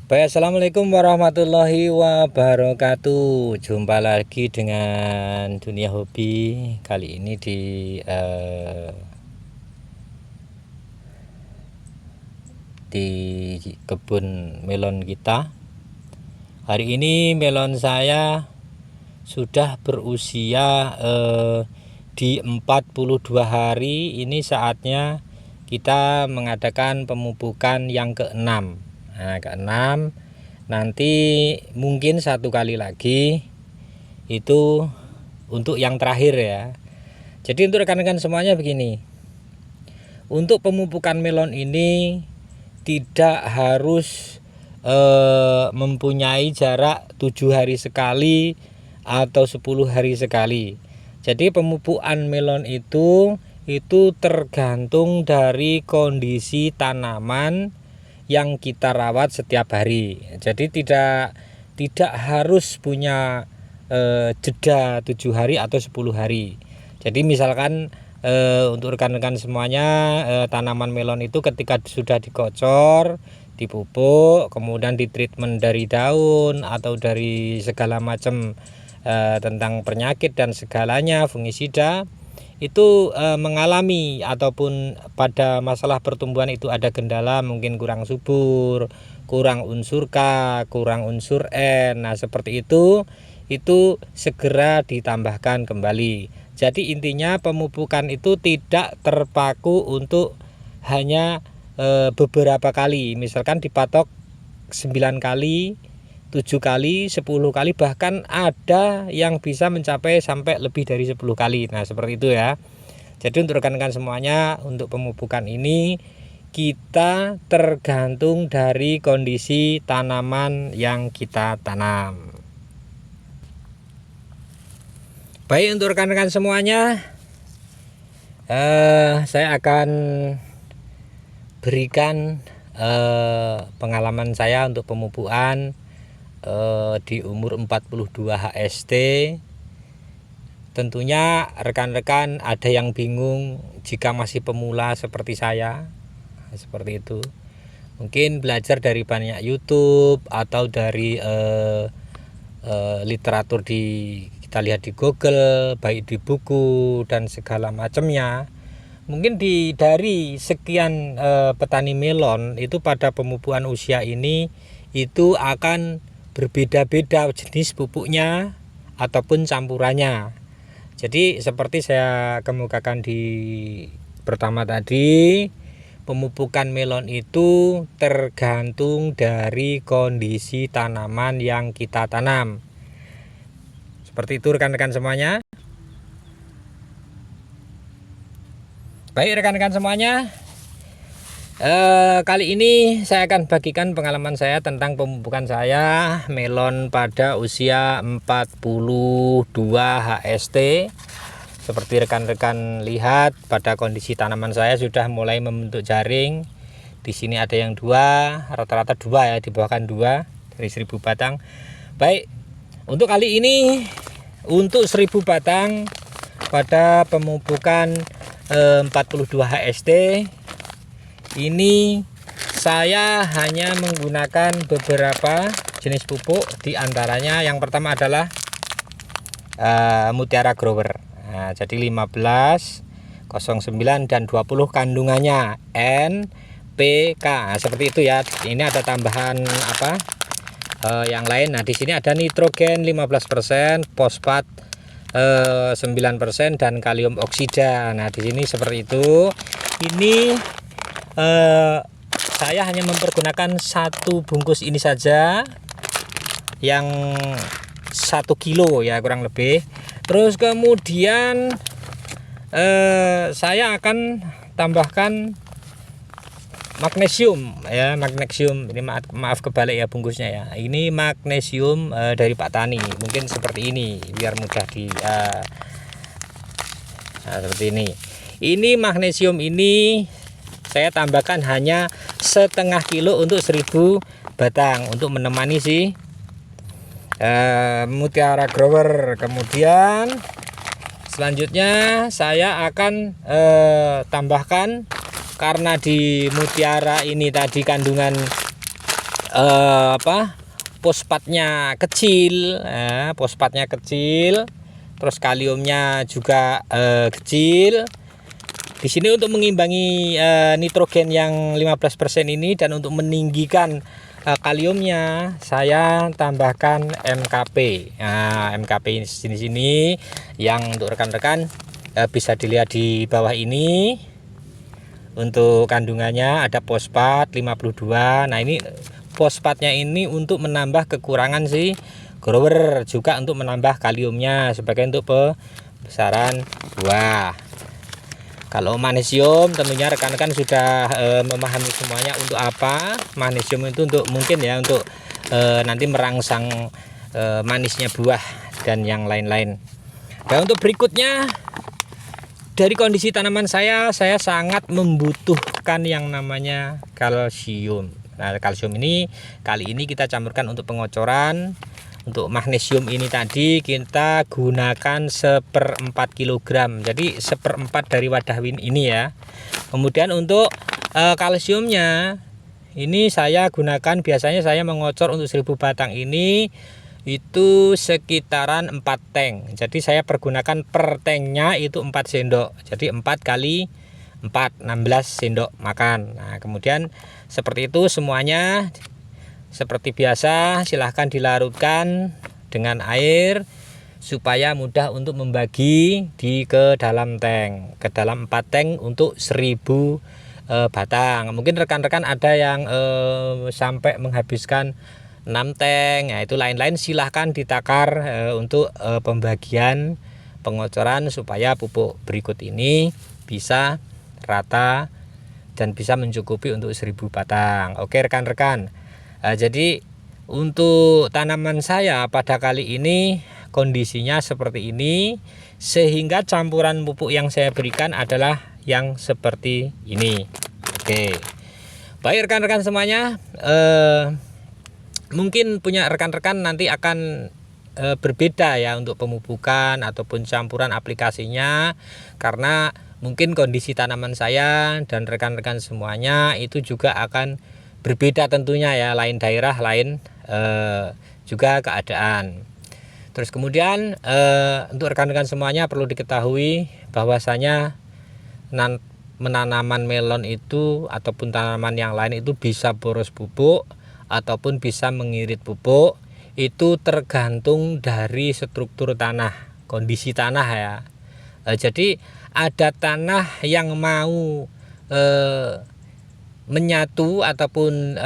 Baik, assalamualaikum warahmatullahi wabarakatuh. Jumpa lagi dengan dunia hobi. Kali ini di kebun melon kita. Hari ini melon saya sudah berusia di 42 hari. Ini saatnya kita mengadakan pemupukan yang keenam. Nah, keenam nanti mungkin satu kali lagi itu untuk yang terakhir ya. Jadi untuk rekan-rekan semuanya begini, untuk pemupukan melon ini tidak harus mempunyai jarak 7 hari sekali atau 10 hari sekali. Jadi pemupukan melon itu tergantung dari kondisi tanaman yang kita rawat setiap hari. Jadi tidak harus punya jeda 7 hari atau 10 hari. Jadi misalkan untuk rekan-rekan semuanya, tanaman melon itu ketika sudah dikocor, dipupuk, kemudian ditreatment dari daun atau dari segala macam tentang penyakit dan segalanya, fungisida, itu mengalami ataupun pada masalah pertumbuhan itu ada kendala, mungkin kurang subur, kurang unsur K, kurang unsur N. Nah, seperti itu segera ditambahkan kembali. Jadi intinya pemupukan itu tidak terpaku untuk hanya beberapa kali. Misalkan dipatok 9 kali, 7 kali, 10 kali, bahkan ada yang bisa mencapai sampai lebih dari 10 kali. Nah, seperti itu ya. Jadi untuk rekan-rekan semuanya, untuk pemupukan ini kita tergantung dari kondisi tanaman yang kita tanam. Baik, untuk rekan-rekan semuanya, saya akan berikan pengalaman saya untuk pemupukan di umur 42 HST. Tentunya rekan-rekan ada yang bingung jika masih pemula seperti saya, seperti itu. Mungkin belajar dari banyak YouTube atau dari literatur kita lihat di Google, baik di buku dan segala macamnya. Mungkin dari sekian petani melon itu pada pemupukan usia ini itu akan berbeda-beda jenis pupuknya ataupun campurannya. Jadi seperti saya kemukakan di pertama tadi, pemupukan melon itu tergantung dari kondisi tanaman yang kita tanam. Seperti itu rekan-rekan semuanya. Baik rekan-rekan semuanya, kali ini saya akan bagikan pengalaman saya tentang pemupukan saya melon pada usia 42 HST. Seperti rekan-rekan lihat, pada kondisi tanaman saya sudah mulai membentuk jaring. Di sini ada yang 2, rata-rata 2 ya, dibawahkan 2 dari 1000 batang. Baik, untuk kali ini untuk 1000 batang pada pemupukan 42 HST ini saya hanya menggunakan beberapa jenis pupuk. Di antaranya yang pertama adalah Mutiara Grower. Nah, jadi 15, 09 dan 20 kandungannya NPK. Nah, seperti itu ya. Ini ada tambahan yang lain. Nah, di sini ada nitrogen 15%, fosfat 9% dan kalium oksida. Nah, di sini seperti itu. Ini saya hanya mempergunakan 1 bungkus ini saja, yang 1 kilo ya kurang lebih. Terus kemudian saya akan tambahkan magnesium ya, magnesium ini maaf kebalik ya bungkusnya ya. Ini magnesium dari Pak Tani, mungkin seperti ini biar mudah nah, seperti ini. Ini magnesium ini saya tambahkan hanya setengah kilo untuk 1000 batang untuk menemani si Mutiara Grower. Kemudian selanjutnya saya akan tambahkan, karena di Mutiara ini tadi kandungan fosfatnya kecil, terus kaliumnya juga kecil. Di sini untuk mengimbangi nitrogen yang 15% ini dan untuk meninggikan kaliumnya, saya tambahkan MKP. Nah, MKP ini sini yang untuk rekan-rekan bisa dilihat di bawah ini. Untuk kandungannya ada fosfat 52. Nah, ini fosfatnya ini untuk menambah kekurangan si grower, juga untuk menambah kaliumnya sebagai untuk pembesaran buah. Kalau magnesium tentunya rekan-rekan sudah memahami semuanya untuk apa. Magnesium itu untuk mungkin ya untuk nanti merangsang manisnya buah dan yang lain-lain. Dan untuk berikutnya, dari kondisi tanaman saya sangat membutuhkan yang namanya kalsium. Nah, kalsium ini kali ini kita campurkan untuk pengocoran. Untuk magnesium ini tadi kita gunakan 1/4 kg. Jadi 1/4 dari wadah ini ya. Kemudian untuk kalsiumnya ini saya gunakan, biasanya saya mengocor untuk 1000 batang ini itu sekitaran 4 tank. Jadi saya pergunakan per tanknya itu 4 sendok. Jadi 4 kali 4 16 sendok makan. Nah, kemudian seperti itu semuanya. Seperti biasa silahkan dilarutkan dengan air supaya mudah untuk membagi ke dalam tank. Ke dalam 4 tank untuk 1000 batang. Mungkin rekan-rekan ada yang sampai menghabiskan 6 tank. Nah, itu lain-lain silahkan ditakar untuk pembagian pengocoran supaya pupuk berikut ini bisa rata dan bisa mencukupi untuk 1000 batang. Oke rekan-rekan, jadi untuk tanaman saya pada kali ini kondisinya seperti ini, sehingga campuran pupuk yang saya berikan adalah yang seperti ini. Oke, baik rekan-rekan semuanya, mungkin punya rekan-rekan nanti akan berbeda ya untuk pemupukan ataupun campuran aplikasinya, karena mungkin kondisi tanaman saya dan rekan-rekan semuanya itu juga akan berbeda tentunya ya, lain daerah, lain juga keadaan. Terus kemudian untuk rekan-rekan semuanya perlu diketahui bahwasanya menanaman melon itu ataupun tanaman yang lain itu bisa boros pupuk ataupun bisa mengirit pupuk, itu tergantung dari struktur tanah, kondisi tanah ya. Jadi ada tanah yang mau menyatu ataupun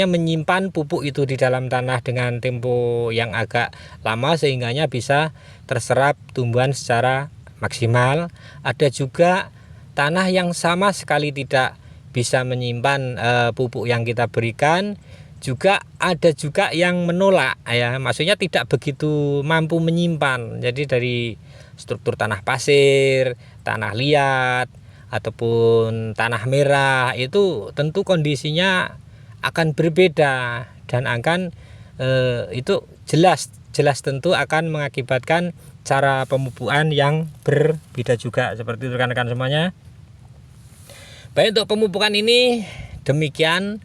menyimpan pupuk itu di dalam tanah dengan tempo yang agak lama sehingganya bisa terserap tumbuhan secara maksimal. Ada juga tanah yang sama sekali tidak bisa menyimpan pupuk yang kita berikan. Juga ada juga yang menolak ya, maksudnya tidak begitu mampu menyimpan. Jadi dari struktur tanah pasir, tanah liat ataupun tanah merah itu tentu kondisinya akan berbeda dan akan itu jelas tentu akan mengakibatkan cara pemupukan yang berbeda juga. Seperti itu rekan-rekan semuanya. Baik, untuk pemupukan ini demikian.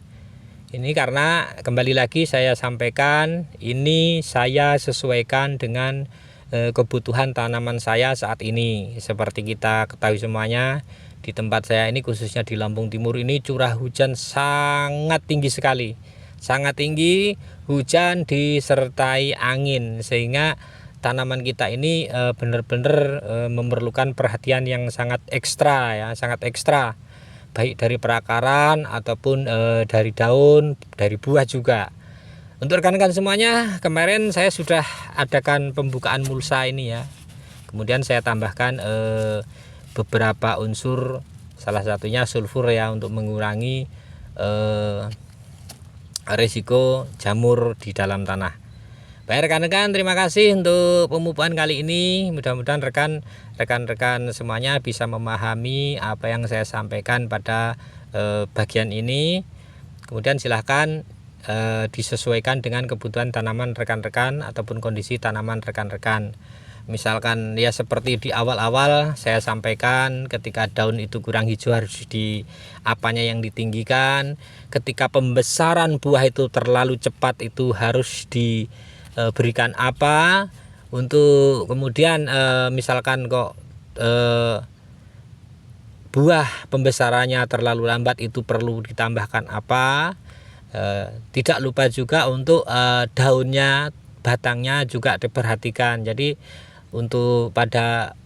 Ini karena kembali lagi saya sampaikan, ini saya sesuaikan dengan kebutuhan tanaman saya saat ini. Seperti kita ketahui semuanya, di tempat saya ini khususnya di Lampung Timur ini curah hujan sangat tinggi sekali. Sangat tinggi, hujan disertai angin, sehingga tanaman kita ini benar-benar memerlukan perhatian yang sangat ekstra ya, sangat ekstra. Baik dari perakaran ataupun dari daun, dari buah juga. Untuk rekan-rekan semuanya, kemarin saya sudah adakan pembukaan mulsa ini ya. Kemudian saya tambahkan beberapa unsur, salah satunya sulfur ya, untuk mengurangi risiko jamur di dalam tanah. Baik rekan-rekan, terima kasih untuk pemupukan kali ini. Mudah-mudahan rekan-rekan semuanya bisa memahami apa yang saya sampaikan pada bagian ini. Kemudian silahkan disesuaikan dengan kebutuhan tanaman rekan-rekan ataupun kondisi tanaman rekan-rekan. Misalkan ya seperti di awal-awal saya sampaikan, ketika daun itu kurang hijau harus di apanya yang ditinggikan. Ketika pembesaran buah itu terlalu cepat itu harus diberikan apa. Untuk kemudian misalkan kok buah pembesarannya terlalu lambat, itu perlu ditambahkan apa. Tidak lupa juga untuk daunnya, batangnya juga diperhatikan. Jadi untuk pada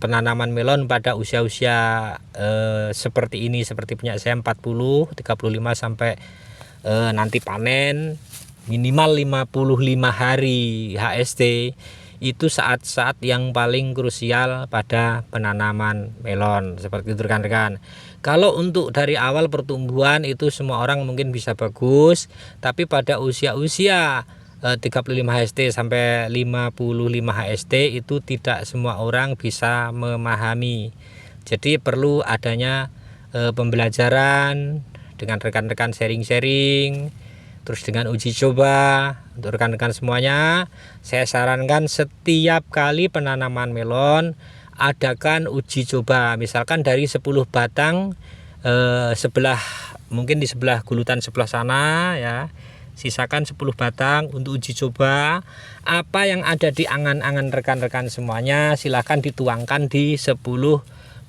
penanaman melon pada usia-usia seperti ini, seperti punya saya 40, 35 sampai nanti panen minimal 55 hari HST, itu saat-saat yang paling krusial pada penanaman melon. Seperti itu rekan-rekan. Kalau untuk dari awal pertumbuhan itu semua orang mungkin bisa bagus, tapi pada usia-usia 35 HST sampai 55 HST itu tidak semua orang bisa memahami. Jadi perlu adanya pembelajaran dengan rekan-rekan, sharing-sharing, terus dengan uji coba. Untuk rekan-rekan semuanya, saya sarankan setiap kali penanaman melon adakan uji coba. Misalkan dari 10 batang mungkin di sebelah gulutan sebelah sana ya, sisakan 10 batang untuk uji coba. Apa yang ada di angan-angan rekan-rekan semuanya silahkan dituangkan di 10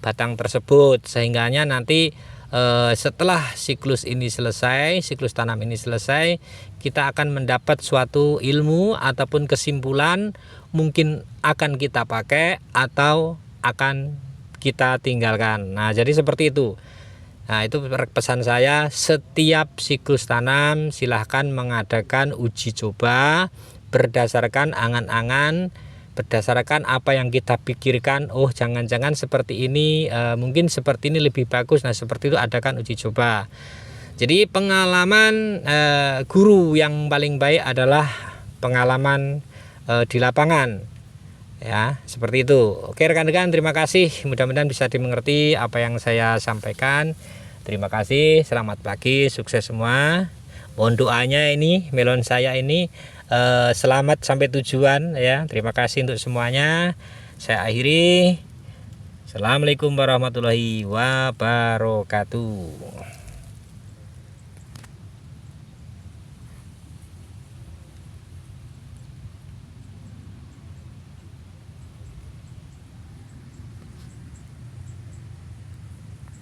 batang tersebut, sehingganya nanti setelah siklus ini selesai, siklus tanam ini selesai, kita akan mendapat suatu ilmu ataupun kesimpulan, mungkin akan kita pakai atau akan kita tinggalkan. Nah, jadi seperti itu. Nah, itu pesan saya, setiap siklus tanam silahkan mengadakan uji coba berdasarkan angan-angan, berdasarkan apa yang kita pikirkan. Oh, jangan-jangan seperti ini, mungkin seperti ini lebih bagus. Nah, seperti itu adakan uji coba. Jadi pengalaman guru yang paling baik adalah pengalaman di lapangan. Ya, seperti itu. Oke rekan-rekan, terima kasih. Mudah-mudahan bisa dimengerti apa yang saya sampaikan. Terima kasih, selamat pagi, sukses semua. Mohon doanya ini melon saya ini selamat sampai tujuan ya. Terima kasih untuk semuanya. Saya akhiri. Assalamualaikum warahmatullahi wabarakatuh.